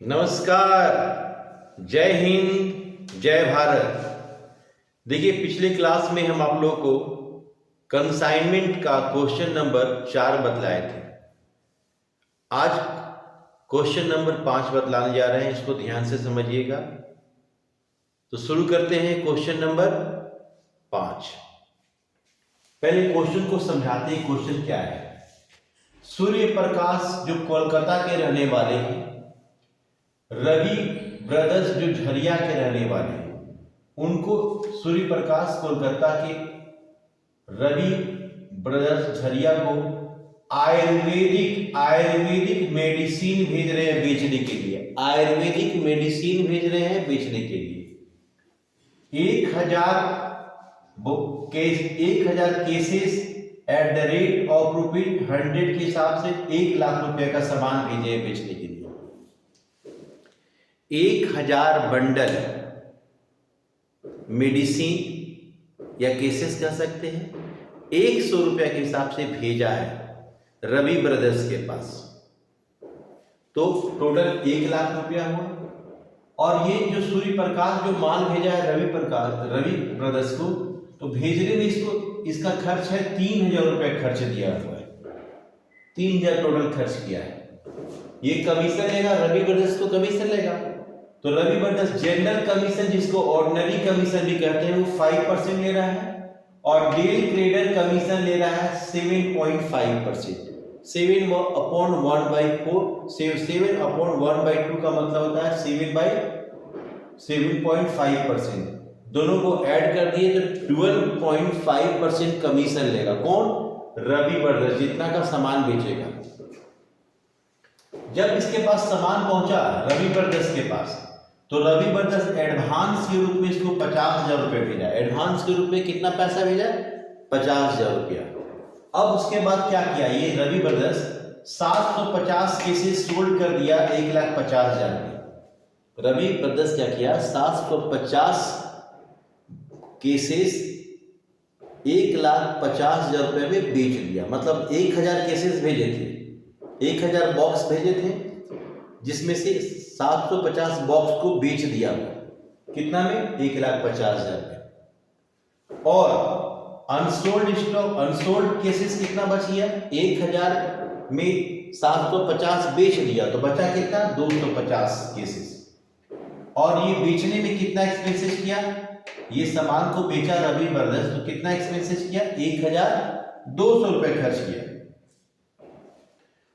नमस्कार। जय हिंद, जय भारत। देखिए, पिछले क्लास में हम आप लोगों को कंसाइनमेंट का क्वेश्चन नंबर 4 बतलाए थे। आज क्वेश्चन नंबर 5 बतलाने जा रहे हैं, इसको ध्यान से समझिएगा। तो शुरू करते हैं क्वेश्चन नंबर 5। पहले क्वेश्चन को समझाते हैं। क्वेश्चन क्या है? सूर्य प्रकाश जो कोलकाता के रहने वाले हैं, रवि ब्रदर्स जो झरिया के रहने वाले हैं, उनको सूर्य प्रकाश कोलकाता के रवि ब्रदर्स झरिया को आयुर्वेदिक मेडिसिन भेज रहे हैं बेचने के लिए। आयुर्वेदिक मेडिसिन भेज रहे हैं बेचने के लिए। 1000 cases at the rate of ₹100 के हिसाब से 1 लाख रुपए का सामान भेजे हैं बेचने के लिए। 1000 बंडल मेडिसिन या केसेस कह सकते हैं, 100 रुपए के हिसाब से भेजा है रवि ब्रदर्स के पास। तो टोटल 1 लाख रुपया हुआ। और ये जो सूर्य प्रकाश जो माल भेजा है रवि ब्रदर्स को, तो भेजने में इसका खर्च है 3000 रुपये खर्च दिया हुआ है। 3000 टोटल खर्च किया है। ये कमीशन लेगा, रवि ब्रदर्स को कमीशन लेगा। तो रवि ब्रदर्स जनरल कमीशन, जिसको ऑर्डिनरी कमीशन भी कहते हैं, वो 5% ले रहा है। और डेल ट्रेडर कमीशन ले रहा है 7.5%। 7/1/4 का मतलब होता है 7/7.5%। दोनों को ऐड कर दिए तो 12.5% कमीशन लेगा। कौन? रवि ब्रदर्स, जितना का सामान बेचेगा। जब इसके पास सामान पहुंचा रवि ब्रदर्स के पास, तो रवि ब्रदर्स एडवांस के रूप में इसको 50,000 रुपये भेजा। एडवांस के रूप में कितना पैसा भेजा? 50,000 रुपया। अब उसके बाद क्या किया? ये रवि ब्रदर्स 750 केसेस सोल्ड कर दिया 1,50,000 में। रवि ब्रदर्स क्या किया? 750 केसेस 1,50,000 रुपये में बेच दिया। मतलब 1000 केसेस भेजे थे, 1000 बॉक्स भेजे थे, जिसमें से 750 बॉक्स को बेच दिया। कितना में? 1,50,000 में। और अनसोल्ड केसेस कितना बच गया? 1000 में 750 बेच दिया, तो बचा कितना? 250 केसेस। और ये बेचने में कितना एक्सपेंसेस किया? ये सामान को बेचा रवि ब्रदर्स, तो कितना एक्सपेंसेस किया? 1,200 रुपए खर्च किया।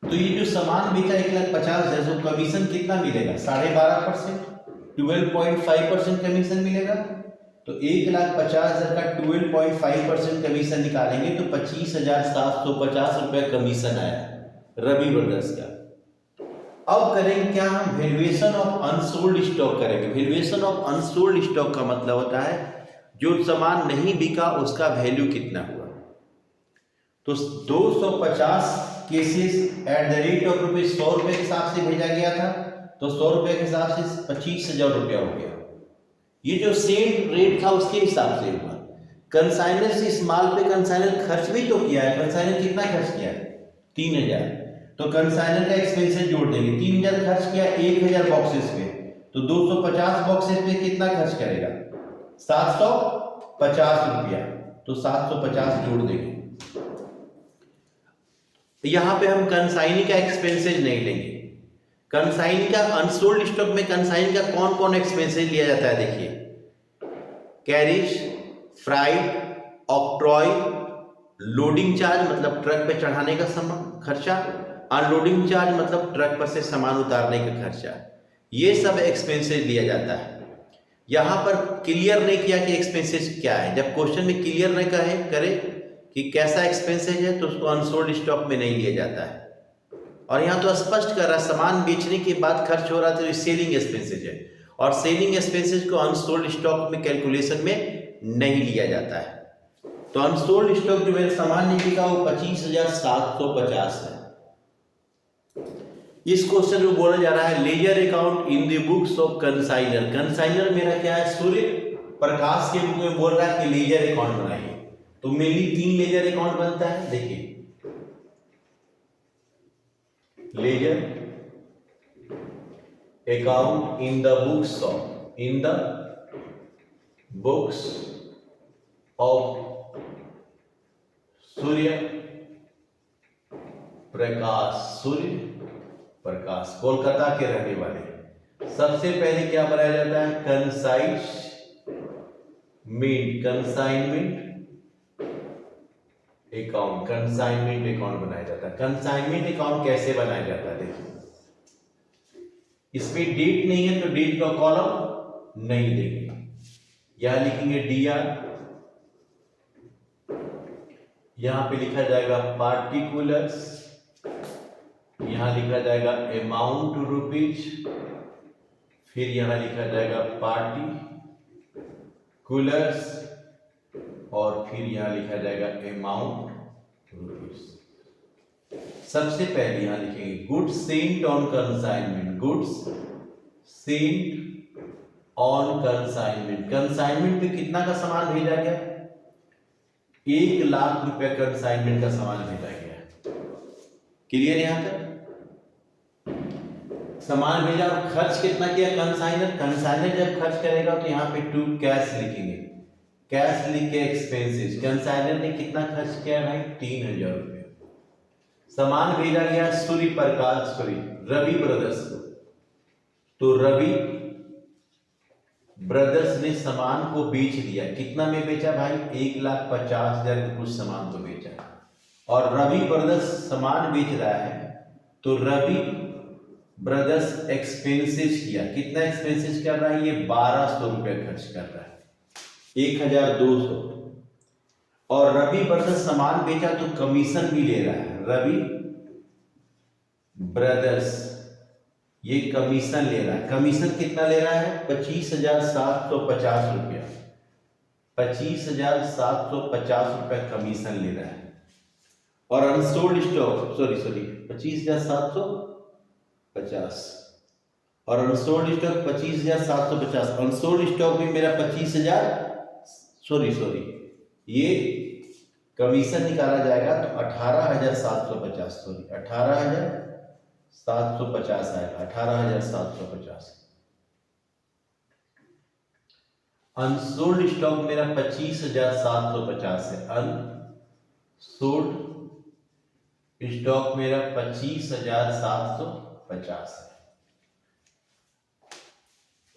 तो ये जो सामान बेचा 1,50,000, तो कमीशन कितना मिलेगा? 12.5%, 12.5% कमीशन मिलेगा। तो 1,50,000 का 12.5% कमीशन निकालेंगे तो 25,750 रुपये कमीशन आया रवि ब्रदर्स का। अब करेंगे क्या? हम वैल्यूएशन ऑफ अनसोल्ड स्टॉक करेंगे। वैल्यूएशन ऑफ अनसोल्ड स्टॉक का मतलब होता है जो सामान नहीं बिका उसका वैल्यू कितना हुआ। तो 250 cases at the rate of ₹100 के हिसाब से भेजा गया था, तो 100 रुपये के हिसाब से 25,000 रुपया हो गया। ये जो सेम रेट था उसके हिसाब से हुआ। कंसाइनर से इस माल पे कंसाइनर खर्च भी तो किया है। कंसाइनर कितना खर्च किया है? 3000। तो कंसाइनर का एक्सपेंसेस जोड़ देंगे। 3000 खर्च किया 1000 बॉक्सेस पे, तो 250 बॉक्सेस पे कितना खर्च करेगा? 750 रुपया। तो 750 जोड़ देंगे। यहां पे हम कंसाइनी का एक्सपेंसेस नहीं लेंगे। कंसाइनी का अनसोल्ड स्टॉक में कंसाइनी का कौन कौन एक्सपेंसेस लिया जाता है? देखिए, carriage, freight, octroi, loading charge मतलब ट्रक पे चढ़ाने का खर्चा, अनलोडिंग चार्ज मतलब ट्रक पर से सामान उतारने का खर्चा। ये सब एक्सपेंसेस लिया जाता है। यहां पर क्लियर नहीं किया कि एक्सपेंसेस क्या है। जब क्वेश्चन में क्लियर नहीं करे कि कैसा एक्सपेंसेस है, तो उसको अनसोल्ड स्टॉक में नहीं लिया जाता है। और यहाँ तो स्पष्ट कर रहा है सामान बेचने के बाद खर्च हो रहा था, तो ये सेलिंग एक्सपेंसेस है। और सेलिंग एक्सपेंसेस को अनसोल्ड स्टॉक में कैलकुलेशन में नहीं लिया जाता है। तो अनसोल्ड स्टॉक जो मेरा सामान नहीं बिका वो 25,750 है। इस क्वेश्चन में बोला जा रहा है ledger account in the books of consignor. Consignor मेरा क्या है? सूर्य प्रकाश के बुक में बोल रहा है कि लेजर अकाउंट बनाइए। तो मेनली 3 लेजर अकाउंट बनता है। देखिए, ledger account in the books of Surya Prakash Kolkata के रहने वाले। सबसे पहले क्या बनाया जाता है? कंसाइनमेंट अकाउंट बनाया जाता है। कंसाइनमेंट अकाउंट कैसे बनाया जाता है? देखिए, इसमें डेट नहीं है तो डेट का कॉलम नहीं देंगे, यहां लिखेंगे DR, यहां पे लिखा जाएगा पार्टिकुलर्स, यहां लिखा जाएगा अमाउंट रुपीज, फिर यहां लिखा जाएगा पार्टिकुलर्स और फिर यहां लिखा जाएगा अमाउंट रुपीज। सबसे पहले यहां लिखेंगे goods Saint on consignment, consignment पे कितना का सामान भेजा गया? 1,00,000 रुपए कंसाइनमेंट का सामान भेजा गया। क्लियर यहां तक? सामान भेजा और खर्च कितना किया कंसाइनर जब खर्च करेगा तो यहाँ पे टू कैश लिखेंगे, कैश लिख के एक्सपेंसेस। कंसाइनर ने कितना खर्च किया भाई? 3,000 रुपये। सामान भेजा गया रवि ब्रदर्स को, तो रवि ब्रदर्स ने सामान को बेच दिया। कितना में बेचा भाई? 1,50,000 के कुछ सामान को बेचा। और रवि ब्रदर्स सामान बेच रहा है तो रवि ब्रदर्स एक्सपेंसेस किया। कितना एक्सपेंसेस कर रहा है? ये 1,200 रुपये खर्च कर रहा है, 1,200। और रवि ब्रदर्स सामान बेचा तो कमीशन भी ले रहा है। रवि ब्रदर्स ये कमीशन ले रहा है। कमीशन कितना ले रहा है? 25,750 रुपया, 25,750 रुपया कमीशन ले रहा है। और अनसोल्ड स्टॉक 25,750 और अनसोल्ड स्टॉक 25,750। अनसोल्ड स्टॉक भी मेरा 25,000 ये कमीशन निकाला जाएगा तो 18,750 18,750 आएगा, 18,750। अनसोल्ड स्टॉक मेरा 25,750 है। अनसोल्ड स्टॉक मेरा 25,750 है।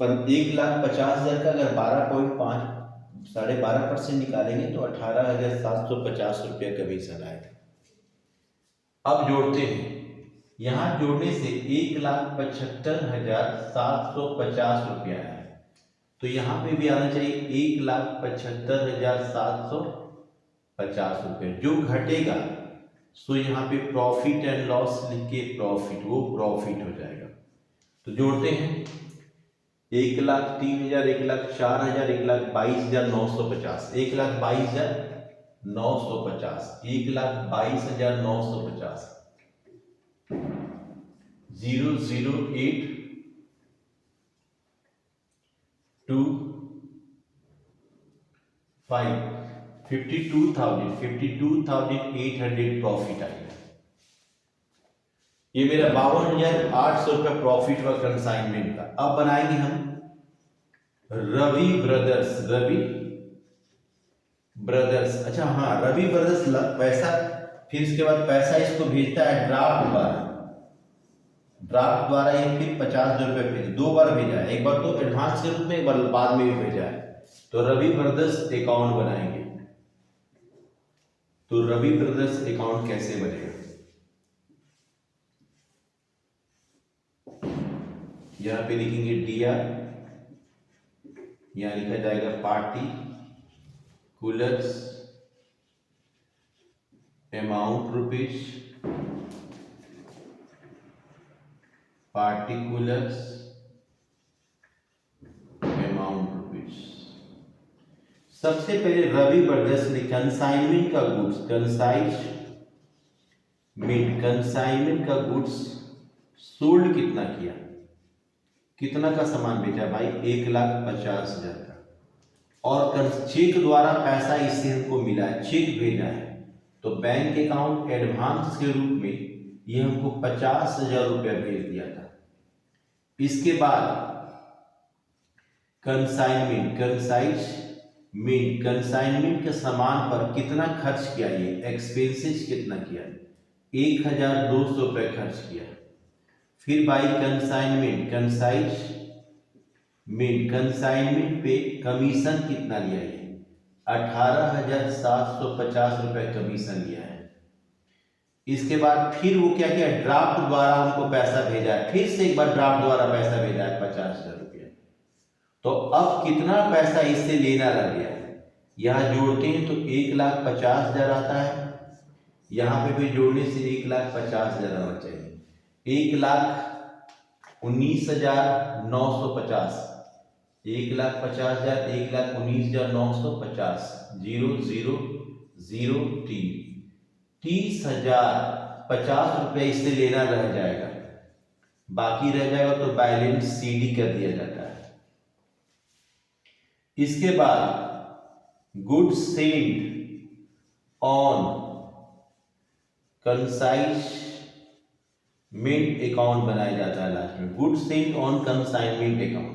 पर 1,50,000 का अगर 12.5% निकालेंगे तो 18,750 रुपया कमीशन आएगा। अब जोड़ते हैं, यहां जोड़ने से 1,75,750 रुपया है, तो यहां पे भी आना चाहिए 1,75,750 रुपये। जो घटेगा सो यहाँ पे प्रॉफिट एंड लॉस लिख के वो प्रॉफिट हो जाएगा। तो जोड़ते हैं 1,03,000, 1,04,000, 1,22,950, 1,22,950, 1,22,950, 00825 52,800 प्रॉफिट आएगा। ये मेरा 52,800 रुपया प्रॉफिट हुआ कंसाइनमेंट का। अब बनाएंगे हम रवि ब्रदर्स। अच्छा हाँ, रवि ब्रदर्स पैसा, फिर इसके बाद पैसा इसको भेजता है ड्राफ्ट द्वारा ये फिर 50,000 रुपये भेजे। 2 बार भेजा है, एक बार तो एडवांस के रूप में, एक बार बाद में भी भेजा है। तो रवि ब्रदर्स अकाउंट बनाएंगे। तो रवि ब्रदर्स अकाउंट कैसे बनेगा? यहां पे लिखेंगे DR, यहां लिखा जाएगा particulars amount rupees, particulars amount rupees. सबसे पहले रवि ब्रदर्स ने कंसाइनमेंट का गुड्स सोल्ड कितना किया? कितना का सामान बेचा भाई? 1,50,000 का। और चेक द्वारा पैसा इससे हमको मिला है, चेक भेजा है, तो बैंक अकाउंट एडवांस के रूप में ये हमको 50,000 रुपया भेज दिया था। इसके बाद कंसाइनमेंट के सामान पर कितना खर्च किया, ये एक्सपेंसेस कितना किया, 1200 रुपये खर्च किया। फिर बाई कंसाइनमेंट पे कमीशन कितना लिया, ये 18,750 रुपये कमीशन लिया है। इसके बाद फिर वो क्या किया, ड्राफ्ट द्वारा हमको पैसा भेजा है, फिर से एक बार ड्राफ्ट द्वारा पैसा भेजा है 50,000 रुपया। तो अब कितना पैसा इससे लेना रह गया है, यहाँ जोड़ते हैं तो 1,50,000 आता है, यहाँ पे भी जोड़ने से 1,50,000 आना चाहिए, 1,19,950, 1,50,000, 1,19,950, 0,003, 30,050 रुपये इससे लेना रह जाएगा, बाकी रह जाएगा तो बैलेंस सीडी कर दिया जाता है। इसके बाद goods Saint on consignment account बनाया जाता है लास्ट में, goods Saint on consignment account.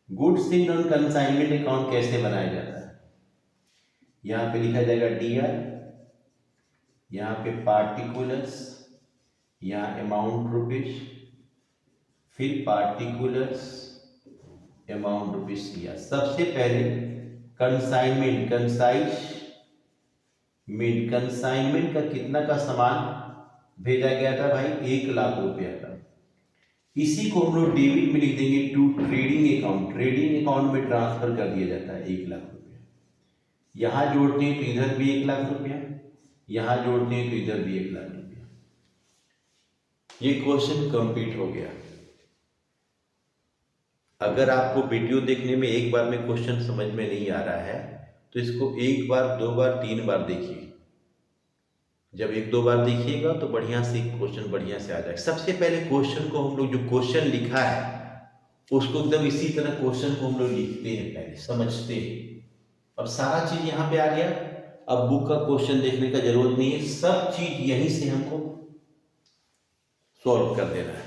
Goods Saint on consignment account कैसे बनाया जाता है, यहां पे लिखा जाएगा डीआर, यहाँ पे पार्टिकुलर्स, यहाँ अमाउंट रुपीज, फिर पार्टिकुलर्स अमाउंट रुपीज किया। सबसे पहले कंसाइनमेंट का कितना का सामान भेजा गया था भाई, 1,00,000 रुपया का। इसी को हम लोग डेबिट में लिख देंगे टू ट्रेडिंग अकाउंट में ट्रांसफर कर दिया जाता है 1,00,000 रुपया। यहां जोड़ते हैं तो इधर भी 1,00,000 रुपया, यहां जोड़ते हैं तो इधर भी 1,00,000 रुपया। ये क्वेश्चन कंप्लीट हो गया। अगर आपको वीडियो देखने में एक बार में क्वेश्चन समझ में नहीं आ रहा है तो इसको 1 बार 2 बार 3 बार देखिए। जब 1-2 बार देखिएगा तो बढ़िया से क्वेश्चन बढ़िया से आ जाएगा। सबसे पहले क्वेश्चन को हम लोग जो क्वेश्चन लिखा है उसको एकदम इसी तरह क्वेश्चन को हम लोग लिखते हैं, पहले समझते हैं। अब सारा चीज यहाँ पे आ गया, अब बुक का क्वेश्चन देखने का जरूरत नहीं है, सब चीज यहीं से हमको सॉल्व कर देना है।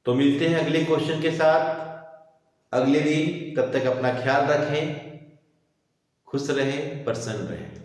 तो मिलते हैं अगले क्वेश्चन के साथ अगले दिन, तब तक अपना ख्याल रखें, खुश रहें, प्रसन्न रहें।